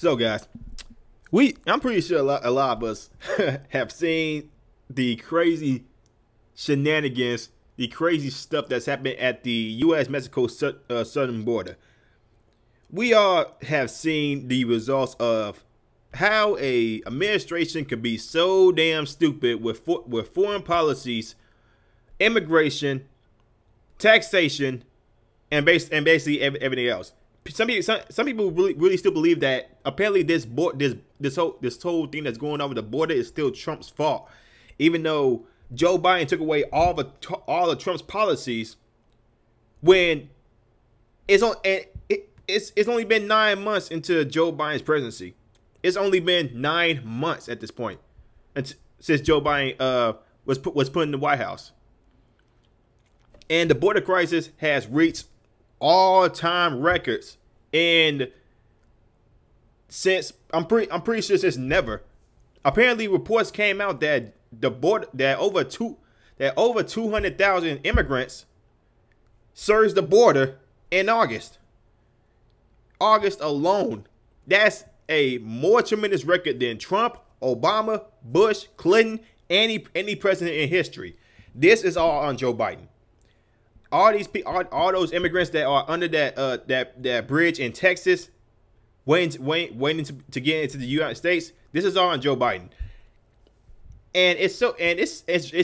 So, guys, I'm pretty sure a lot of us have seen the crazy shenanigans, the crazy stuff that's happening at the U.S.-Mexico southern border. We all have seen the results of how a administration could be so damn stupid with foreign policies, immigration, taxation, and basically everything else. Some people really still believe that apparently this whole thing that's going on with the border is still Trump's fault, even though Joe Biden took away all of Trump's policies when it's only been 9 months into Joe Biden's presidency. It's only been 9 months at this point since Joe Biden was put in the White House, and the border crisis has reached all-time records, and since I'm pretty sure since never. Apparently, reports came out that over 200,000 immigrants surged the border in August. August alone. That's a more tremendous record than Trump, Obama, Bush, Clinton, any president in history. This is all on Joe Biden. All those immigrants that are under that bridge in Texas, waiting to get into the United States. This is all on Joe Biden. And it's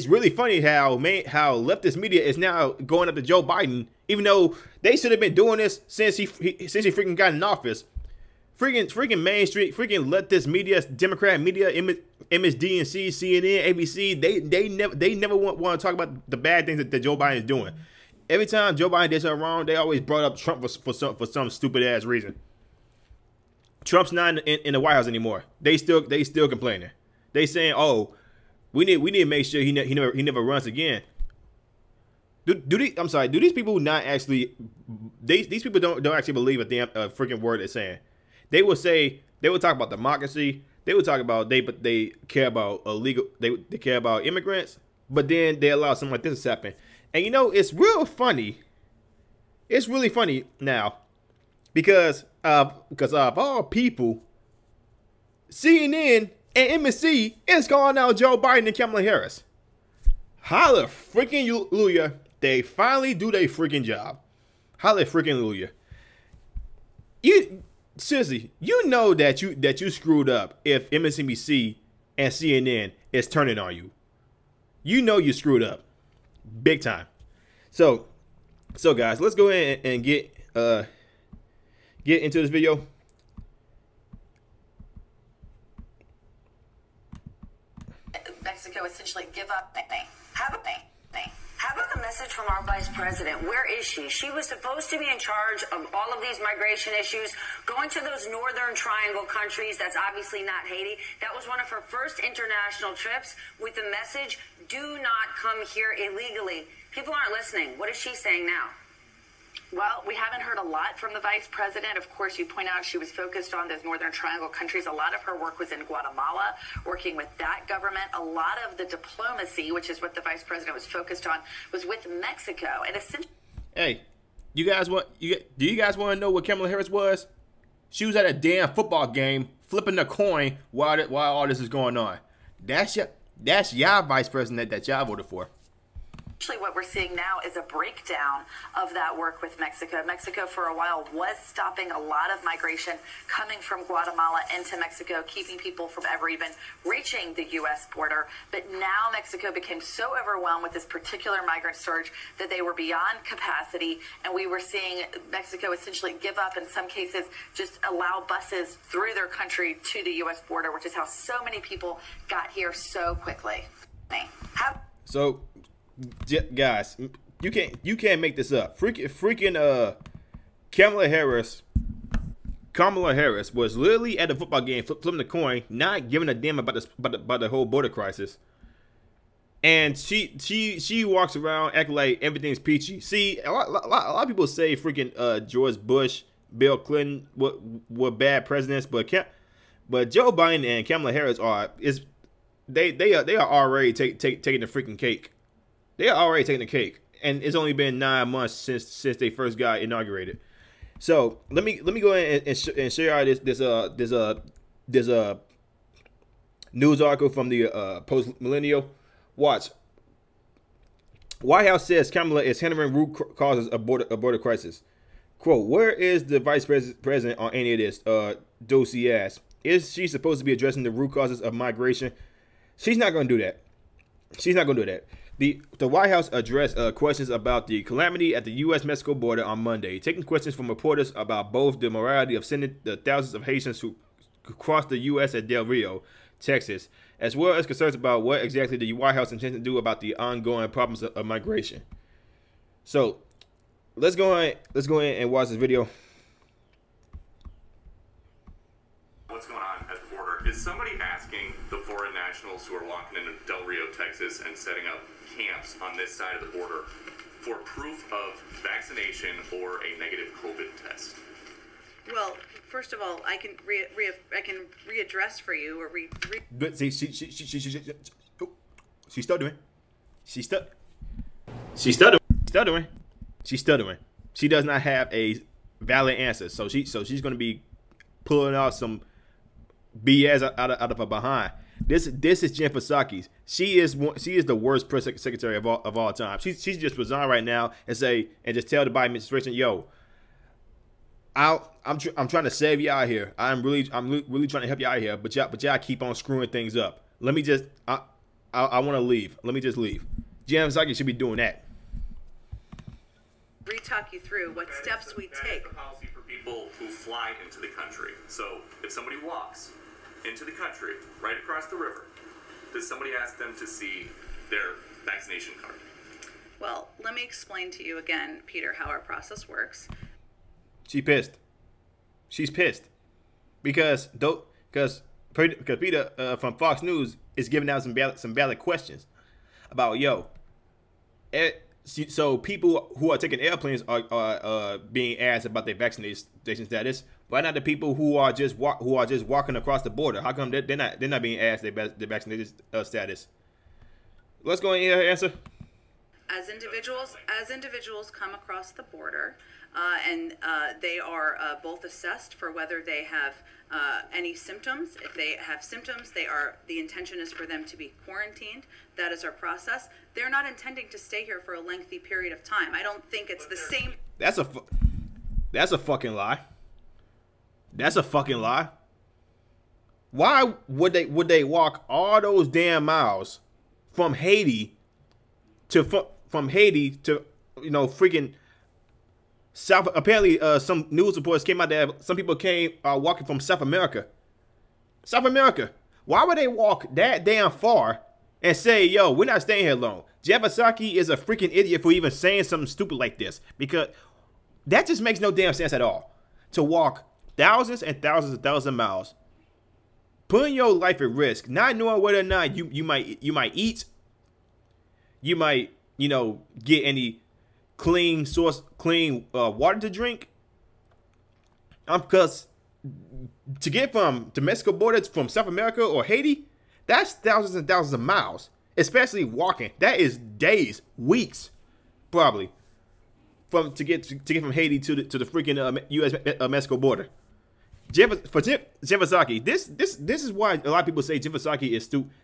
really funny how leftist media is now going up to Joe Biden, even though they should have been doing this since he freaking got in office. Freaking Main Street, freaking leftist media, Democrat media, MSNBC, CNN, ABC. They never want to talk about the bad things that Joe Biden is doing. Every time Joe Biden did something wrong, they always brought up Trump for some stupid ass reason. Trump's not in the White House anymore. They still complaining. They saying, "Oh, we need to make sure he never runs again." I'm sorry. Do these people not actually? These people don't actually believe a damn freaking word they're saying. They will talk about democracy. They will talk about they care about illegal. They care about immigrants. But then they allow something like this to happen. And you know, it's real funny. It's really funny now because of all people, CNN and MSNBC is calling out Joe Biden and Kamala Harris. Holla freaking hallelujah. They finally do their freaking job. Holla freaking hallelujah. Seriously, you know that you screwed up if MSNBC and CNN is turning on you. You know you screwed up. Big time. So guys, let's go ahead and get into this video. Mexico essentially give up. How about the message from our vice president? Where is she? She was supposed to be in charge of all of these migration issues, going to those northern triangle countries. That's obviously not Haiti. That was one of her first international trips with the message, do not come here illegally. People aren't listening. What is she saying now? Well, we haven't heard a lot from the vice president. Of course, you point out she was focused on those Northern Triangle countries. A lot of her work was in Guatemala, working with that government. A lot of the diplomacy, which is what the vice president was focused on, was with Mexico. And essentially, hey, do you guys want to know what Kamala Harris was? She was at a damn football game flipping a coin while all this is going on. That's y'all vice president that y'all voted for. Actually, what we're seeing now is a breakdown of that work with Mexico. Mexico, for a while, was stopping a lot of migration coming from Guatemala into Mexico, keeping people from ever even reaching the U.S. border. But now Mexico became so overwhelmed with this particular migrant surge that they were beyond capacity, and we were seeing Mexico essentially give up, in some cases, just allow buses through their country to the U.S. border, which is how so many people got here so quickly. So, guys, you can't make this up. Freaking Kamala Harris was literally at a football game flipping the coin, not giving a damn about the whole border crisis. And she walks around acting like everything's peachy. See, a lot of people say freaking George Bush, Bill Clinton were bad presidents, but Joe Biden and Kamala Harris are already taking the freaking cake. They are already taking the cake, and it's only been 9 months since they first got inaugurated. So let me go ahead and share out there's a news article from the Post Millennial. Watch. White House says Kamala is handling root causes of border crisis. Quote, where is the vice president on any of this? Dosey asked. Is she supposed to be addressing the root causes of migration? She's not going to do that. She's not going to do that. The White House addressed questions about the calamity at the U.S.-Mexico border on Monday, taking questions from reporters about both the morality of sending the thousands of Haitians who crossed the U.S. at Del Rio, Texas, as well as concerns about what exactly the White House intends to do about the ongoing problems of migration. So let's go ahead and watch this video. What's going on at the border? Is somebody asking the foreign nationals who are walking into Del Rio, Texas, and setting up camps on this side of the border for proof of vaccination or a negative COVID test? Well, first of all, I can readdress for you or But see, she's stuttering. She's stuttering. She does not have a valid answer. So she's going to be pulling out some BS out of her behind. This is Jen Psaki's. She is the worst press secretary of all time. She's just resign right now and just tell the Biden administration, yo, I'm trying to save you out here. I'm really trying to help you out here, but y'all keep on screwing things up. Let me just I want to leave. Let me just leave. Jen Psaki should be doing that. Re-talk you through what steps we take. That is the policy for people who fly into the country. So if somebody walks into the country right across the river, does somebody ask them to see their vaccination card? Well, let me explain to you again, Peter, how our process works. She's pissed. She's pissed because Peter from Fox News is giving out some valid questions about so people who are taking airplanes are being asked about their vaccination status. Why not the people who are just walking across the border? How come they're not being asked their vaccination status? Let's go ahead and answer. As individuals come across the border, and they are both assessed for whether they have any symptoms. If they have symptoms, the intention is for them to be quarantined. That is our process. They're not intending to stay here for a lengthy period of time. I don't think it's the same. That's a fucking lie. That's a fucking lie. Why would they walk all those damn miles from Haiti to freaking South? Apparently, some news reports came out that some people came walking from South America. South America. Why would they walk that damn far and say, "Yo, we're not staying here long"? Jen Psaki is a freaking idiot for even saying something stupid like this, because that just makes no damn sense at all. To walk thousands and thousands of miles, putting your life at risk, not knowing whether or not you might eat, you might get any clean water to drink. Because to get from the Mexico border from South America or Haiti, that's thousands and thousands of miles, especially walking. That is days, weeks, probably, to get from Haiti to the freaking U.S. Mexico border. For Jen Psaki, this is why a lot of people say Jen Psaki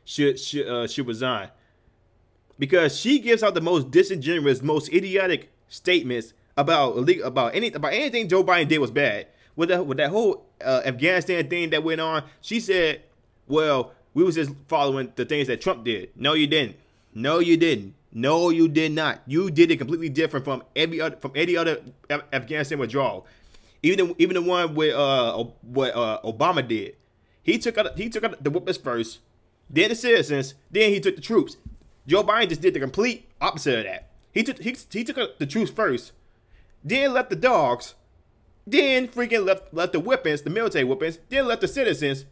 should resign, because she gives out the most disingenuous, most idiotic statements about anything Joe Biden did was bad. With that whole Afghanistan thing that went on, she said, "Well, we was just following the things that Trump did." No, you didn't. No, you didn't. No, you did not. You did it completely different from any other Afghanistan withdrawal. Even the one with what Obama did. He took out the whippers first, then the citizens, then he took the troops. Joe Biden just did the complete opposite of that. He took out the troops first, then left the dogs, then freaking left the weapons, the military weapons, then left the citizens,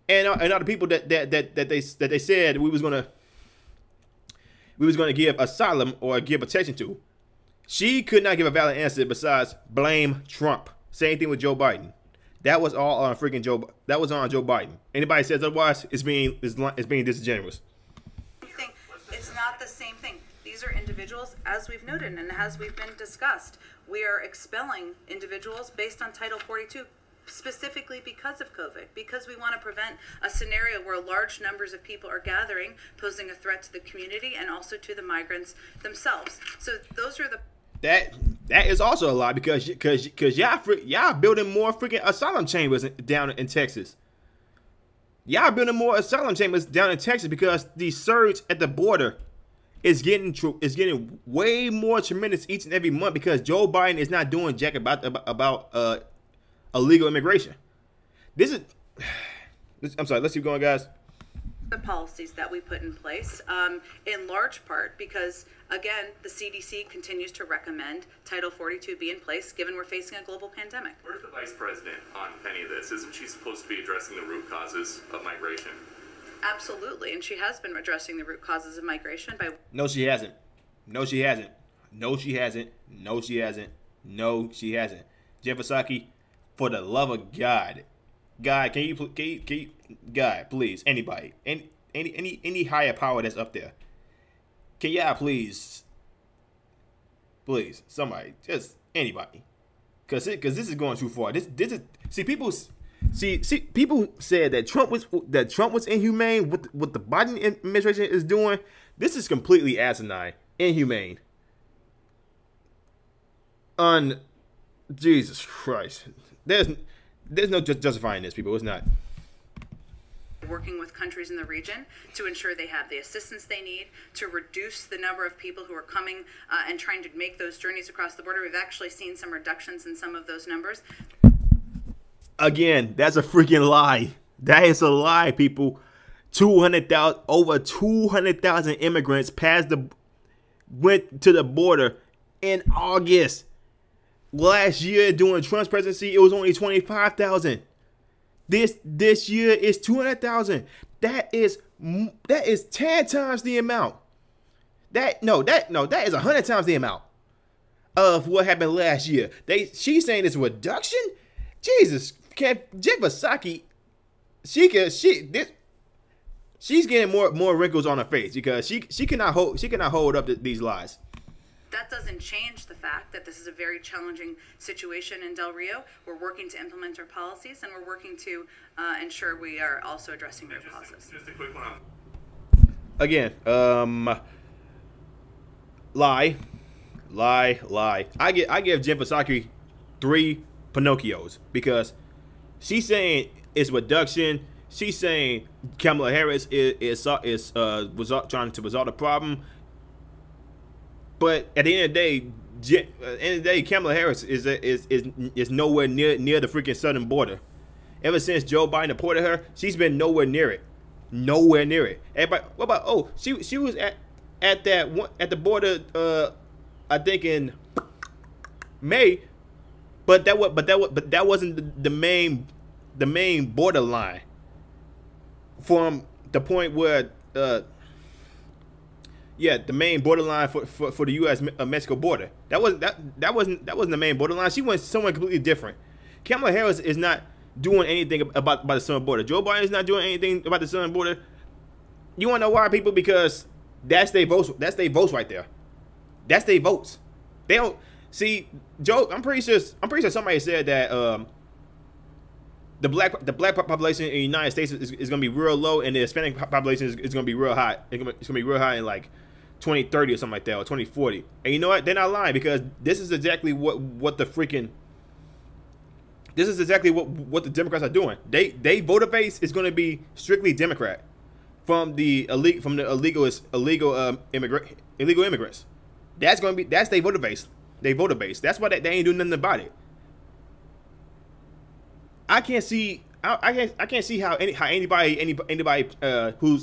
and other people that they said we was gonna give asylum or give protection to. She could not give a valid answer besides blame Trump. Same thing with Joe Biden. That was all on freaking Joe. That was on Joe Biden. Anybody says otherwise, it's being disingenuous. It's not the same thing. These these are individuals, as we've noted and as we've been discussed, we are expelling individuals based on Title 42 specifically because of COVID, because we want to prevent a scenario where large numbers of people are gathering, posing a threat to the community and also to the migrants themselves. So those are the... That is also a lie because y'all building more freaking asylum chambers down in Texas. Y'all building more asylum chambers down in Texas because the surge at the border is getting way more tremendous each and every month because Joe Biden is not doing jack about illegal immigration. I'm sorry. Let's keep going, guys. The policies that we put in place, in large part because, again, the CDC continues to recommend Title 42 be in place, given we're facing a global pandemic. Where's the vice president on any of this? Isn't she supposed to be addressing the root causes of migration? Absolutely, and she has been addressing the root causes of migration by... No, she hasn't. No, she hasn't. No, she hasn't. No, she hasn't. No, she hasn't. Jen Psaki, for the love of God, God, can you, God, please, anybody, any higher power that's up there, can y'all please, somebody, just anybody, cause this is going too far. This is people said that Trump was inhumane. What the Biden administration is doing, this is completely asinine, inhumane. Jesus Christ, there's no justifying this, people. It's not. Working with countries in the region to ensure they have the assistance they need to reduce the number of people who are coming and trying to make those journeys across the border. We've actually seen some reductions in some of those numbers. Again, that's a freaking lie. That is a lie, people. 200,000, over 200,000 immigrants went to the border in August. Last year, during Trump's presidency, it was only 25,000. This year is 200,000. That is 10 times the amount. That is 100 times the amount of what happened last year. She's saying it's a reduction. Jesus, Jen Psaki, she's getting more wrinkles on her face because she cannot hold up these lies. That doesn't change the fact that this is a very challenging situation in Del Rio. We're working to implement our policies, and we're working to ensure we are also addressing their causes. Just a quick one. Again, lie. I give Jen Psaki 3 Pinocchios because she's saying it's reduction. She's saying Kamala Harris was trying to resolve the problem. But at the end of the day, Kamala Harris is nowhere near the freaking southern border. Ever since Joe Biden deported her, she's been nowhere near it. Nowhere near it. Everybody, what about? She was at the border. I think in May, but that wasn't the main borderline. From the point where. The main borderline for the U.S. Mexico border. That wasn't the main borderline. She went somewhere completely different. Kamala Harris is not doing anything about the southern border. Joe Biden is not doing anything about the southern border. You want to know why, people? Because that's their votes. That's their votes right there. That's their votes. They don't see Joe. I'm pretty sure somebody said that the black population in the United States is going to be real low, and the Hispanic population is going to be real high. It's going to be real high in like 2030 or something like that, or 2040. And you know what? They're not lying because this is exactly what the Democrats are doing. They voter base is going to be strictly Democrat from the illegal immigrants. That's their voter base. That's why they ain't doing nothing about it. I can't see how anybody who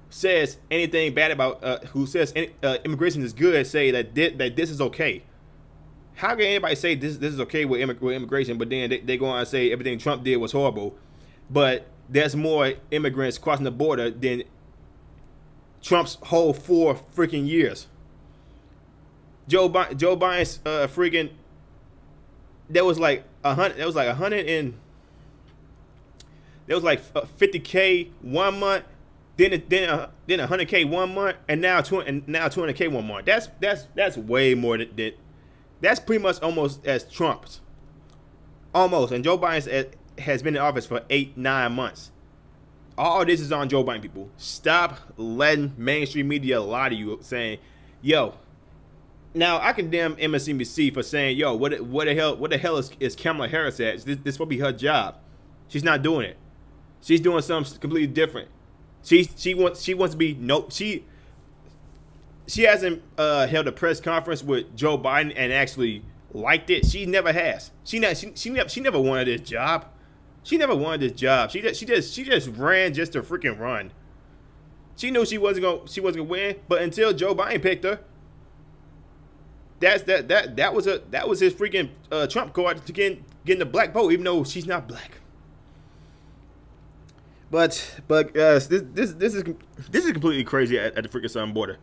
says anything bad about who says immigration is good say that this is okay. How can anybody say this is okay with immigration, but then they go on and say everything Trump did was horrible, but there's more immigrants crossing the border than Trump's whole 4 freaking years. Joe Biden's freaking there was like 50K 1 month. then 100K 1 month, and now 200K 1 month. That's way more than that. That's pretty much almost as Trump's. Almost. And Joe Biden has been in office for 8-9 months. All this is on Joe Biden, people. Stop letting mainstream media lie to you, saying, yo. Now I condemn MSNBC for saying, yo, what the hell is Kamala Harris at? This will be her job. She's not doing it. She's doing something completely different. She wants to be she hasn't held a press conference with Joe Biden and actually liked it. She never has. She never wanted this job. She never wanted this job. She just ran just to freaking run. She knew she wasn't gonna win, but until Joe Biden picked her, that was his freaking trump card to getting the black vote, even though she's not black. But this is completely crazy at the freaking southern border.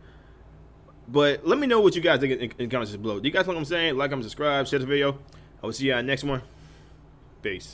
But let me know what you guys think in the comments below. Do you guys know what I'm saying? Like, comment, subscribe, share the video. I will see you on the next one. Peace.